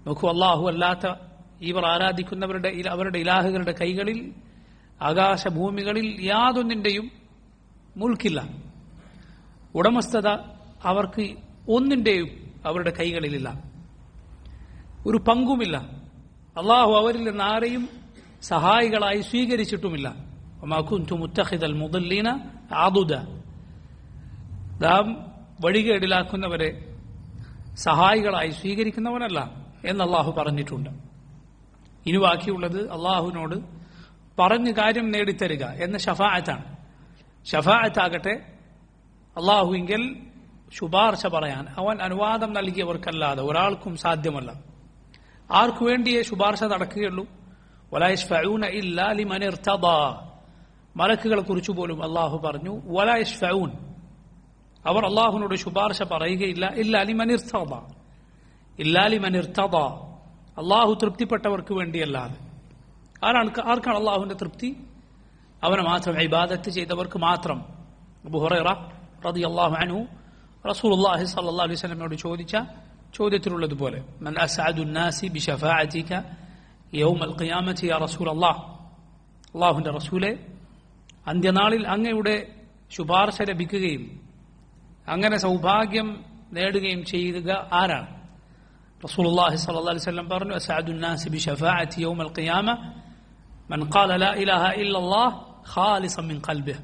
നോക്കൂ, അള്ളാഹു അല്ലാത്ത ഇവർ ആരാധിക്കുന്നവരുടെ അവരുടെ ഇലാഹുകളുടെ കൈകളിൽ ആകാശഭൂമികളിൽ യാതൊന്നിന്റെയും മുൽക്കില്ല, ഉടമസ്ഥത അവർക്ക് ഒന്നിന്റെയും അവരുടെ കൈകളിലില്ല, ഒരു പങ്കുമില്ല. അള്ളാഹു അവരിൽ നിന്ന് ആരെയും സഹായികളായി സ്വീകരിച്ചിട്ടുമില്ല. വമാ കുൻതു മുത്തഖിദൽ മുദല്ലിന അദുദ, നാം വഴികേടിലാക്കുന്നവരെ സഹായികളായി സ്വീകരിക്കുന്നവനല്ല എന്ന് അള്ളാഹു പറഞ്ഞിട്ടുണ്ട്. ഇനി ബാക്കിയുള്ളത് അള്ളാഹുവിനോട് പറഞ്ഞ് കാര്യം നേടിത്തരിക എന്ന ഷഫാഅത്താണ്. ഷഫാഅത്താകട്ടെ അള്ളാഹുവിങ്കിൽ ശുപാർശ പറയാൻ അവൻ അനുവാദം നൽകിയവർക്കല്ലാതെ ഒരാൾക്കും സാധ്യമല്ല. ആർക്കു വേണ്ടിയേ ശുപാർശ നടക്കുകയുള്ളൂ? വലാ യശ്ഫഊന ഇല്ലാ ലിമൻ ഇർതദാ, മലക്കുകളെ കുറിച്ച് പോലും അള്ളാഹു പറഞ്ഞു വലാ യശ്ഫഊൻ, അവർ അള്ളാഹുവിനോട് ശുപാർശ പറയുകയില്ല ഇല്ലാ ലിമൻ ഇർതദാ, ഇല്ലാ ലിമൻ ഇർതദാ, അള്ളാഹു തൃപ്തിപ്പെട്ടവർക്ക് വേണ്ടിയല്ലാതെ. ആർക്കാണ് അള്ളാഹുവിന്റെ തൃപ്തി? അവനെ മാത്രം ഇബാദത്ത് ചെയ്തവർക്ക് മാത്രം. അബൂ ഹുറൈറ റളിയല്ലാഹു അൻഹു റസൂലുള്ളാഹി സ്വല്ലല്ലാഹു അലൈഹി വസല്ലമയോട് ചോദിച്ച ചോദ്യത്തിലുള്ളതുപോലെ, മൻ അസ്അദുൻ നാസി ബിശഫാഅതിക യൗമൽ ഖിയാമത്തി യാ റസൂലല്ലാഹ്, അള്ളാഹുവിന്റെ റസൂലെ, അന്ത്യനാളിൽ അങ്ങയുടെ ശുപാർശ ലഭിക്കുകയും അങ്ങനെ സൗഭാഗ്യം നേടുകയും ചെയ്യുക ആരാണ്? റസൂലുള്ളാഹി സ്വല്ലല്ലാഹു അലൈഹി വസല്ലം പറഞ്ഞു, അസ്അദുൻ നാസി ബിശഫാഅതി യൗമൽ ഖിയാമ മൻ ഖാല ലാ ഇലാഹ ഇല്ലല്ലാഹ് ഖാലിസൻ മിൻ ഖൽബിഹി,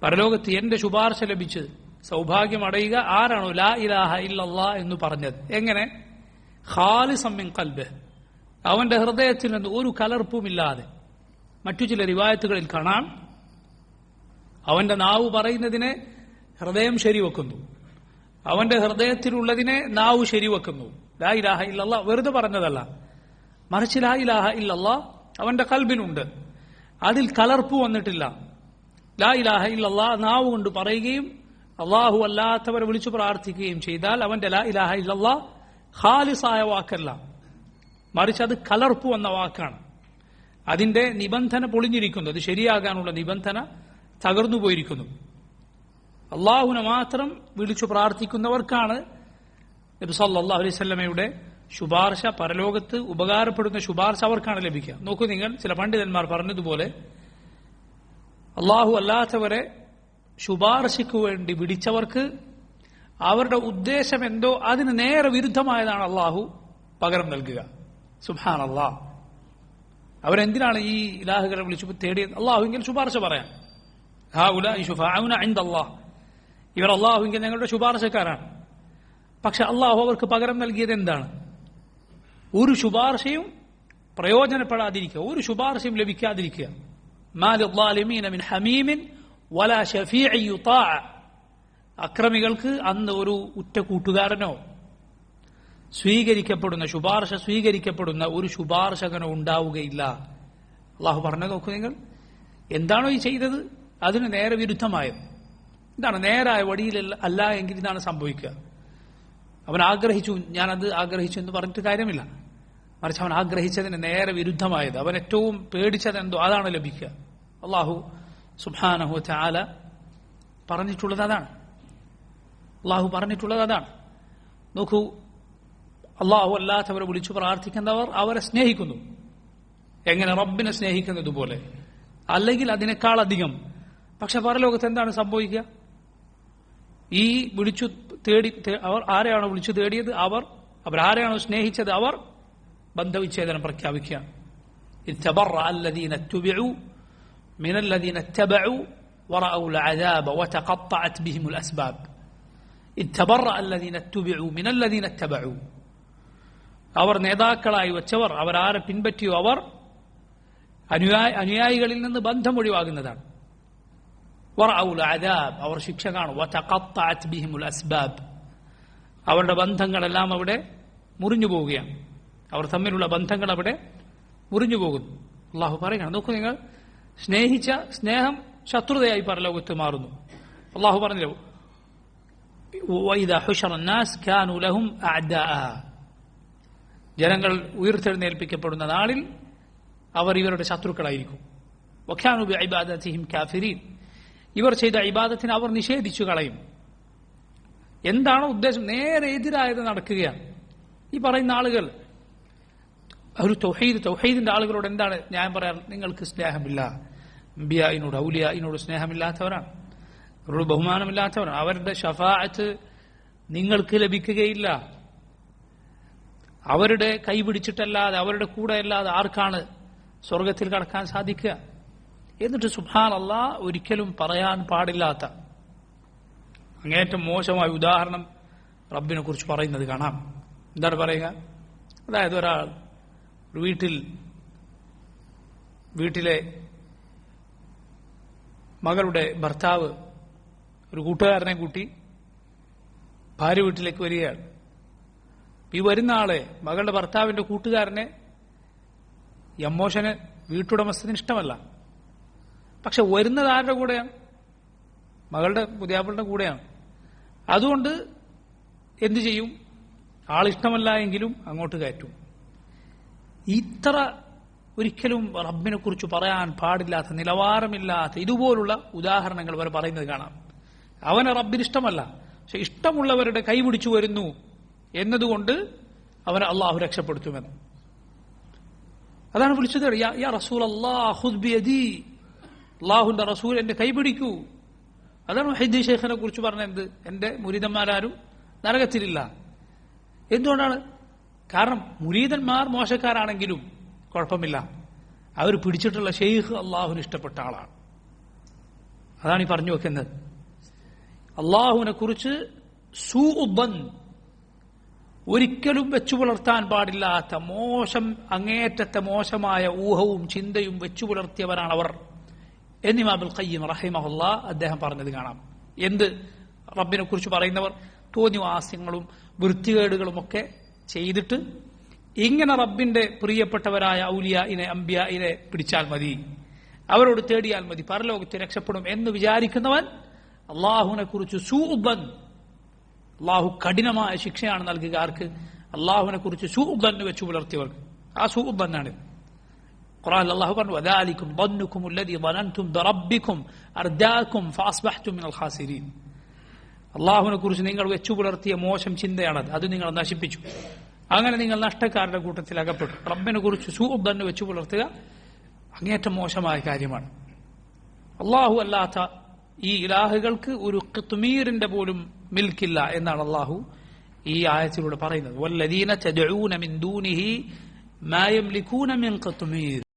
പരലോകത്ത് എന്റെ ശുപാർശ ലഭിച്ച് സൗഭാഗ്യം അടയുക ആരാണോ ലാ ഇലാഹ ഇല്ലല്ലാഹ് എന്ന് പറഞ്ഞത്. എങ്ങനെ? ഖാലിസൻ മിൻ ഖൽബിഹി, അവന്റെ ഹൃദയത്തിൽ നിന്ന് ഒരു കലർപ്പുമില്ലാതെ. മറ്റു ചില റിവായത്തുകളിൽ കാണാം, അവന്റെ നാവ് പറയുന്നതിനെ ഹൃദയം ശരിവെക്കുന്നു, അവന്റെ ഹൃദയത്തിലുള്ളതിനെ നാവ് ശരിവെക്കുന്നു. ലാ ഇലാഹ ഇല്ലല്ലാഹ് വെറുതെ പറഞ്ഞതല്ല, മറിച്ച് ലാ ഇലാഹ ഇല്ലല്ലാഹ് അവന്റെ കൽബിലുണ്ട്, അതിൽ കലർപ്പ് വന്നിട്ടില്ല. ലാ ഇലാഹ ഇല്ലല്ലാഹ് നാവ് കൊണ്ട് പറയുകയും അള്ളാഹു അല്ലാത്തവരെ വിളിച്ചു പ്രാർത്ഥിക്കുകയും ചെയ്താൽ അവന്റെ ലാ ഇലാഹ ഇല്ലല്ലാഹ് ഖാലിസായ വാക്കല്ല, മറിച്ച് അത് കലർപ്പ് വന്ന വാക്കാണ്. അതിന്റെ നിബന്ധന പൊളിഞ്ഞിരിക്കുന്നു, അത് ശരിയാകാനുള്ള നിബന്ധന തകർന്നു പോയിരിക്കുന്നു. അള്ളാഹുവിനെ മാത്രം വിളിച്ചു പ്രാർത്ഥിക്കുന്നവർക്കാണ് നബി സല്ലല്ലാഹു അലൈഹി വസല്ലമയുടെ ശുപാർശ, പരലോകത്ത് ഉപകാരപ്പെടുന്ന ശുപാർശ അവർക്കാണ് ലഭിക്കുക. നോക്കൂ നിങ്ങൾ, ചില പണ്ഡിതന്മാർ പറഞ്ഞതുപോലെ അള്ളാഹു അല്ലാത്തവരെ ശുപാർശയ്ക്കു വേണ്ടി വിളിച്ചവർക്ക് അവരുടെ ഉദ്ദേശം എന്തോ അതിന് നേരെ വിരുദ്ധമായതാണ് അള്ളാഹു പകരം നൽകുക. സുബ്ഹാനല്ലാഹ്, അവരെന്തിനാണ് ഈ ഇലാഹുകളെ വിളിച്ചു തേടിയത്? അള്ളാഹുവിങ്കിൽ ശുപാർശ പറയാൻ. ഹൗലാഇ ശുഫാഉന ഇൻദല്ലാഹ്, ഇവർ അള്ളാഹുവിങ്കിൽ ഞങ്ങളുടെ ശുപാർശക്കാരാണ്. പക്ഷെ അള്ളാഹു അവർക്ക് പകരം നൽകിയത് എന്താണ്? ഒരു ശുപാർശയും പ്രയോജനപ്പെടാതിരിക്കുക, ഒരു ശുപാർശയും ലഭിക്കാതിരിക്കുക. മാ ലിദ്ദാലിമീന മിൻ ഹമീമിൻ വലാ ശഫീഇ യുതാഅ, അക്രമികൾക്ക് അന്ന് ഒരു ഉറ്റ കൂട്ടുകാരനോ സ്വീകരിക്കപ്പെടുന്ന ശുപാർശ സ്വീകരിക്കപ്പെടുന്ന ഒരു ശുപാർശകനോ ഉണ്ടാവുകയില്ല. അള്ളാഹു പറഞ്ഞു. നോക്കൂ നിങ്ങൾ, എന്താണോ ഈ ചെയ്തത് അതിന് നേരെ വിരുദ്ധമായത്. ഇതാണ് നേരായ വഴിയിൽ അല്ല എങ്കിൽ ഇതാണ് സംഭവിക്കുക. അവൻ ആഗ്രഹിച്ചു, ഞാനത് ആഗ്രഹിച്ചു എന്ന് പറഞ്ഞിട്ട് കാര്യമില്ല, മറിച്ച് അവൻ ആഗ്രഹിച്ചതിന് നേരെ വിരുദ്ധമായത്, അവൻ ഏറ്റവും പേടിച്ചതെന്തോ അതാണ് ലഭിക്കുക. അള്ളാഹു സുബ്ഹാനഹു വതആല പറഞ്ഞിട്ടുള്ളത് അതാണ്. അള്ളാഹു പറഞ്ഞിട്ടുള്ളത് അതാണ്. നോക്കൂ, അള്ളാഹു അല്ലാത്തവരെ വിളിച്ചു പ്രാർത്ഥിക്കുന്നവർ അവരെ സ്നേഹിക്കുന്നു. എങ്ങനെ? റബ്ബിനെ സ്നേഹിക്കുന്നത് പോലെ, അല്ലെങ്കിൽ അതിനേക്കാൾ അധികം. പക്ഷെ പരലോകത്ത് എന്താണ് സംഭവിക്കുക? ഈ വിളിച്ചു തേടി അവർ ആരെയാണോ വിളിച്ചു തേടിയത് അവരാരെയാണോ സ്നേഹിച്ചത് അവർ ബന്ധവിച്ഛേദനം പ്രഖ്യാപിക്കുകയാണ്. ഇത്തബറഅ അല്ലദീന ഇത്തബഉ മിനല്ലദീന ഇത്തബഉ വറഅഉൽ അദാബ വതഖത്തഅത് ബിഹിമുൽ അസ്ബാബ്. ഇത്തബറഅ അല്ലദീന ഇത്തബഉ മിനല്ലദീന ഇത്തബഉ, അവർ നേതാക്കളായി വെച്ചവർ, അവരാരെ പിൻപറ്റിയോ അവർ അനുയായികളിൽ നിന്ന് ബന്ധം ഒഴിവാകുന്നതാണ്. വറഅഉൽ അദാബ്, അവർ ശിക്ഷ കാണും. വതഖത്തഅത് ബിഹിമുൽ അസ്ബാബ്, അവരുടെ ബന്ധങ്ങളെല്ലാം അവിടെ മുറിഞ്ഞു പോവുകയാണ്. അവർ തമ്മിലുള്ള ബന്ധങ്ങൾ അവിടെ മുറിഞ്ഞു പോകുന്നു. അള്ളാഹു പറയുകയാണ്. നോക്കൂ നിങ്ങൾ, സ്നേഹിച്ച സ്നേഹം ശത്രുതയായി പരലോകത്ത് മാറുന്നു. അള്ളാഹു പറഞ്ഞല്ലോ, വഇദാ ഹുശറ الناس كانوا لهم اعداء, ജനങ്ങൾ ഉയർത്തെഴുന്നേൽപ്പിക്കപ്പെടുന്ന നാളിൽ അവർ ഇവരുടെ ശത്രുക്കളായിരിക്കും. വകാനു ബിഇബാദതിഹിം കാഫിരീൻ, ഇവർ ചെയ്ത ഇബാദത്തിനെ അവർ നിഷേധിച്ചു കളയും. എന്താണോ ഉദ്ദേശം നേരെ എതിരായത് നടക്കുകയാണ്. ഈ പറയുന്ന ആളുകൾ ഒരു തൗഹീദിന്റെ ആളുകളോട് എന്താണ് ഞാൻ പറയാം? നിങ്ങൾക്ക് സ്നേഹമില്ല, അംബിയായിനോട് ഔലിയായിനോട് സ്നേഹമില്ലാത്തവരാണ്, അവരോട് ബഹുമാനമില്ലാത്തവരാണ്, അവരുടെ ഷഫാഅത്ത് നിങ്ങൾക്ക് ലഭിക്കുകയില്ല. അവരുടെ കൈ പിടിച്ചിട്ടല്ലാതെ അവരുടെ കൂടെ അല്ലാതെ ആർക്കാണ് സ്വർഗത്തിൽ കടക്കാൻ സാധിക്കുക? എന്നിട്ട് സുബ്ഹാനല്ലാഹ് ഒരിക്കലും പറയാൻ പാടില്ലാത്ത അങ്ങേറ്റം മോശമായ ഉദാഹരണം റബ്ബിനെ കുറിച്ച് പറയുന്നത് കാണാം. എന്താണ് പറയുക? അതായത് ഒരാൾ വീട്ടിലെ മകളുടെ ഭർത്താവ് ഒരു കൂട്ടുകാരനെ കൂട്ടി ഭാര്യ വീട്ടിലേക്ക് വരികയാണ്. ഈ വരുന്ന ആളെ, മകളുടെ ഭർത്താവിന്റെ കൂട്ടുകാരനെ ഈ അമ്മോശന് വീട്ടുടമസ്ഥന് ഇഷ്ടമല്ല. പക്ഷെ വരുന്നത് ആരുടെ കൂടെയാണ്? മകളുടെ പുതിയാപ്പിളുടെ കൂടെയാണ്. അതുകൊണ്ട് എന്തു ചെയ്യും? ആളിഷ്ടമല്ല എങ്കിലും അങ്ങോട്ട് കയറ്റും. ഇത്ര ഒരിക്കലും റബ്ബിനെ കുറിച്ച് പറയാൻ പാടില്ലാത്ത, നിലവാരമില്ലാത്ത ഇതുപോലുള്ള ഉദാഹരണങ്ങൾ വരെ പറയുന്നത് കാണാം. അവനെ റബ്ബിന് ഇഷ്ടമല്ല, പക്ഷെ ഇഷ്ടമുള്ളവരുടെ കൈപിടിച്ചു വരുന്നു എന്നതുകൊണ്ട് അവനെ അള്ളാഹു രക്ഷപ്പെടുത്തുമെന്ന്. അതാണ് വിളിച്ചത്, യാ റസൂലല്ലാഹ് ഖുദ് ബിയദി, അള്ളാഹുവിന്റെ റസൂൽ എന്റെ കൈപിടിക്കൂ. അതാണ് മുഹീദ്ദീൻ ശൈഖിനെ കുറിച്ച് പറഞ്ഞത്, എന്റെ മുരീദന്മാരാരും നരകത്തിലില്ല. എന്തുകൊണ്ടാണ്? കാരണം മുരീദന്മാർ മോശക്കാരാണെങ്കിലും കുഴപ്പമില്ല, അവർ പിടിച്ചിട്ടുള്ള ഷെയ്ഖ് അള്ളാഹുവിന് ഇഷ്ടപ്പെട്ട ആളാണ്. അതാണ് ഈ പറഞ്ഞു വെക്കുന്നത്. അള്ളാഹുവിനെ കുറിച്ച് സൂഉദ്ദൻ, ഒരിക്കലും വെച്ചു പുലർത്താൻ പാടില്ലാത്ത മോശം, അങ്ങേറ്റത്തെ മോശമായ ഊഹവും ചിന്തയും വെച്ചു പുലർത്തിയവരാണവർ എന്ന് ഇമാം ഇബ്നുൽ ഖയ്യിം റഹിമഹുല്ലാഹ് അദ്ദേഹം പറഞ്ഞത് കാണാം. എന്ത് റബ്ബിനെ കുറിച്ച് പറയുന്നവർ തോന്നിവാസ്യങ്ങളും വൃത്തികേടുകളും ഒക്കെ ചെയ്തിട്ട് ഇങ്ങനെ റബ്ബിന്റെ പ്രിയപ്പെട്ടവരായ ഔലിയായിനെ, അംബിയായിനെ പിടിച്ചാൽ മതി, അവരോട് തേടിയാൽ മതി, പരലോകത്ത് രക്ഷപ്പെടും എന്ന് വിചാരിക്കുന്നവൻ അള്ളാഹുവിനെ കുറിച്ച് സൂഉദ്ദൻ, അള്ളാഹു കഠിനമായ ശിക്ഷയാണ് നൽകുക ആർക്ക്? അള്ളാഹുവിനെ കുറിച്ച് സൂഉദ്ദൻ വെച്ചു പുലർത്തിയവർക്ക്. ആ സൂഉദ്ദനാണ് ഖുർആനിൽ അള്ളാഹു പറഞ്ഞു, വദാലികും ظنكم الذي ظننتم بربكم أرداكم فأصبحتم من الخاسرين. അള്ളാഹുവിനെ കുറിച്ച് നിങ്ങൾ വെച്ചു പുലർത്തിയ മോശം ചിന്തയാണത്, അത് നിങ്ങൾ നശിപ്പിച്ചു, അങ്ങനെ നിങ്ങൾ നഷ്ടക്കാരുടെ കൂട്ടത്തിൽ അകപ്പെട്ടു. റബ്ബിനെ കുറിച്ച് സൂഉദ്ദൻ വെച്ചു പുലർത്തുക അങ്ങേറ്റം മോശമായ കാര്യമാണ്. അള്ളാഹു അല്ലാത്ത ഈ ഇലാഹുകൾക്ക് ഒരു ഖിത്മീറിന്റെ പോലും മിൽക്കില്ല എന്നാണ് അള്ളാഹു ഈ ആയത്തിലൂടെ പറയുന്നത്. വല്ലദീന തദ്ഊന മിൻ ദൂനിഹി മാ യംലികൂന മിൻ ഖിത്മീർ.